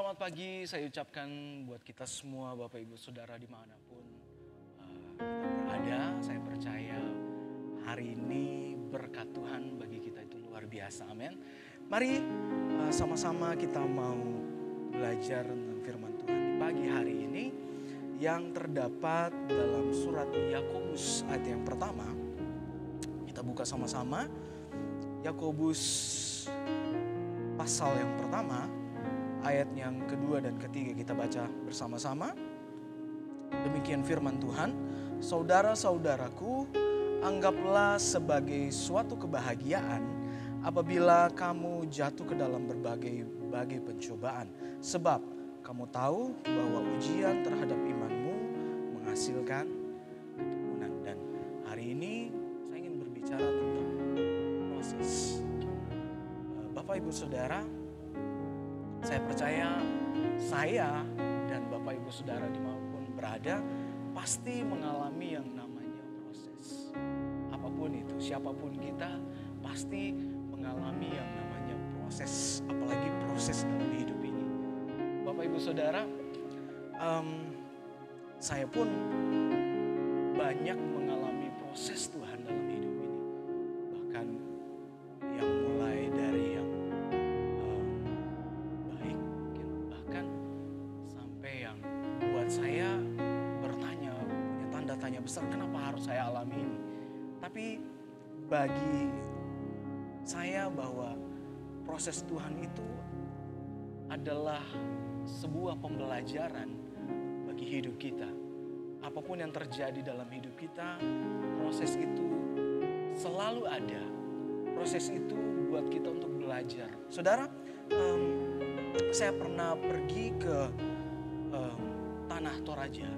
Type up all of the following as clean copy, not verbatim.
Selamat pagi, saya ucapkan buat kita semua Bapak Ibu Saudara dimanapun kita berada. Saya percaya hari ini berkat Tuhan bagi kita itu luar biasa, amin. Mari sama-sama kita mau belajar tentang firman Tuhan di pagi hari ini yang terdapat dalam surat Yakobus ayat yang pertama. Kita buka sama-sama Yakobus pasal yang pertama, ayat yang kedua dan ketiga kita baca bersama-sama. Demikian firman Tuhan, saudara-saudaraku, anggaplah sebagai suatu kebahagiaan apabila kamu jatuh ke dalam berbagai pencobaan. Sebab kamu tahu bahwa ujian terhadap imanmu menghasilkan keturunan. Dan hari ini saya ingin berbicara tentang proses. Bapak Ibu Saudara, saya percaya saya dan Bapak Ibu Saudara dimanapun berada pasti mengalami yang namanya proses. Apapun itu, siapapun kita pasti mengalami yang namanya proses. Apalagi proses dalam hidup ini. Bapak Ibu Saudara, saya pun banyak mengalami proses Tuhan dalam hidup ini. Bahkan yang mulai dari yang baik, bahkan sampai yang buat saya bertanya, punya tanda tanya besar, kenapa harus saya alami ini. Tapi bagi saya bahwa proses Tuhan itu adalah sebuah pembelajaran bagi hidup kita. Apapun yang terjadi dalam hidup kita, proses itu selalu ada. Proses itu buat kita untuk belajar. Saudara, saya pernah pergi ke Tanah Toraja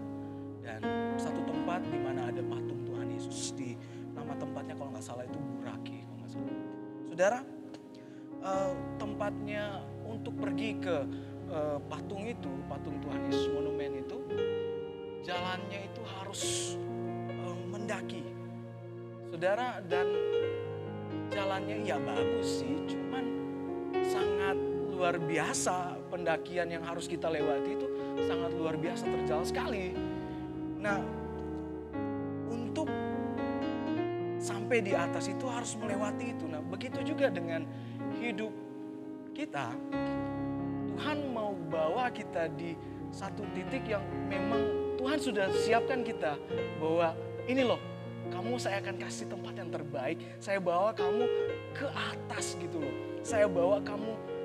dan satu tempat di mana ada patung Tuhan Yesus. Di nama tempatnya kalau nggak salah itu Burake, kalau nggak salah. Saudara, tempatnya untuk pergi ke patung itu, patung Tuhan Yesus monumen itu, jalannya itu harus mendaki. Saudara, dan jalannya ya bagus sih, cuman sangat luar biasa. Pendakian yang harus kita lewati itu sangat luar biasa, terjal sekali. Nah, untuk sampai di atas itu harus melewati itu. Nah, begitu juga dengan hidup kita. Tuhan mau bawa kita di satu titik yang memang Tuhan sudah siapkan kita. Bahwa ini loh, kamu saya akan kasih tempat yang terbaik. Saya bawa kamu ke atas gitu loh. Saya bawa kamu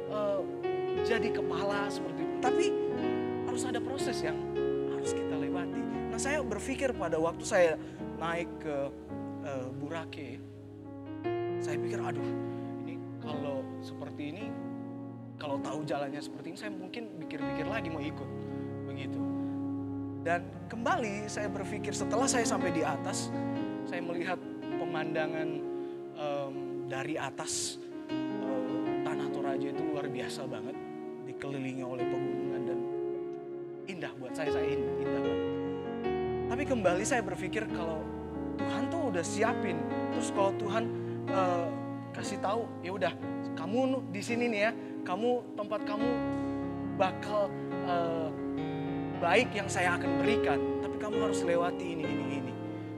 jadi kepala seperti itu. Tapi harus ada proses yang harus kita lewati. Nah, saya berpikir pada waktu saya naik ke Burake. Saya pikir aduh, ini kalau seperti ini, kalau tahu jalannya seperti ini, saya mungkin pikir-pikir lagi mau ikut, begitu. Dan kembali saya berpikir setelah saya sampai di atas, saya melihat pemandangan dari atas Tanah Toraja itu luar biasa banget, dikelilingi oleh pegunungan dan indah buat saya indah banget. Tapi kembali saya berpikir kalau Tuhan tuh udah siapin, terus kalau Tuhan kasih tahu, ya udah kamu di sini nih ya. Tempat kamu bakal baik yang saya akan berikan. Tapi kamu harus lewati ini.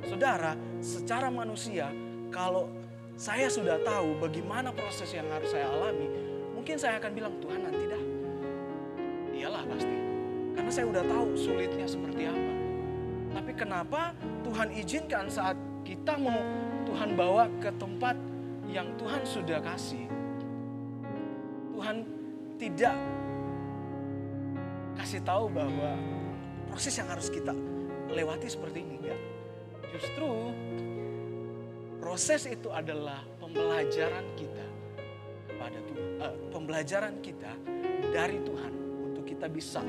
Saudara, secara manusia, kalau saya sudah tahu bagaimana proses yang harus saya alami, mungkin saya akan bilang, Tuhan nanti dah. Iyalah pasti. Karena saya udah tahu sulitnya seperti apa. Tapi kenapa Tuhan izinkan saat kita mau Tuhan bawa ke tempat yang Tuhan sudah kasih, Tuhan tidak kasih tahu bahwa proses yang harus kita lewati seperti ini, enggak. Justru proses itu adalah pembelajaran kita kepada Tuhan, pembelajaran kita dari Tuhan untuk kita bisa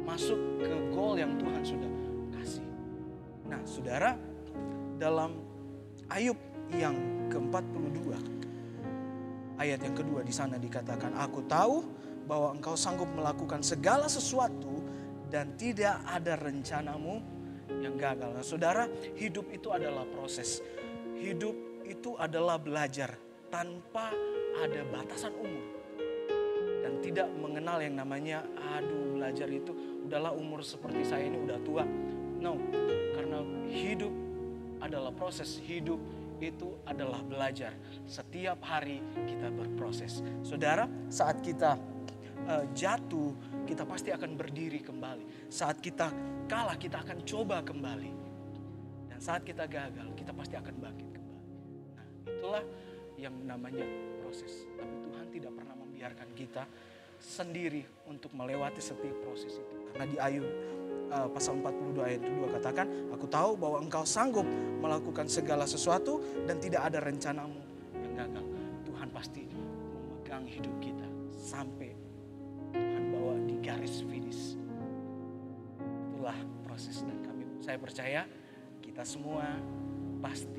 masuk ke goal yang Tuhan sudah kasih. Nah, saudara, dalam Ayub yang ke-42 ayat yang kedua di sana dikatakan, aku tahu bahwa engkau sanggup melakukan segala sesuatu dan tidak ada rencanamu yang gagal. Nah, saudara, hidup itu adalah proses. Hidup itu adalah belajar tanpa ada batasan umur. dan tidak mengenal yang namanya belajar itu udahlah umur seperti saya ini udah tua. No, karena hidup adalah proses, hidup itu adalah belajar. Setiap hari kita berproses. Saudara, saat kita jatuh, kita pasti akan berdiri kembali. Saat kita kalah, kita akan coba kembali. Dan saat kita gagal, kita pasti akan bangkit kembali. Nah, itulah yang namanya proses. Tapi Tuhan tidak pernah membiarkan kita sendiri untuk melewati setiap proses itu. Karena di Ayub pasal 42 ayat 2 katakan, aku tahu bahwa engkau sanggup melakukan segala sesuatu dan tidak ada rencanamu yang gagal. Tuhan pasti memegang hidup kita sampai Tuhan bawa di garis finish. Itulah proses, dan saya percaya kita semua pasti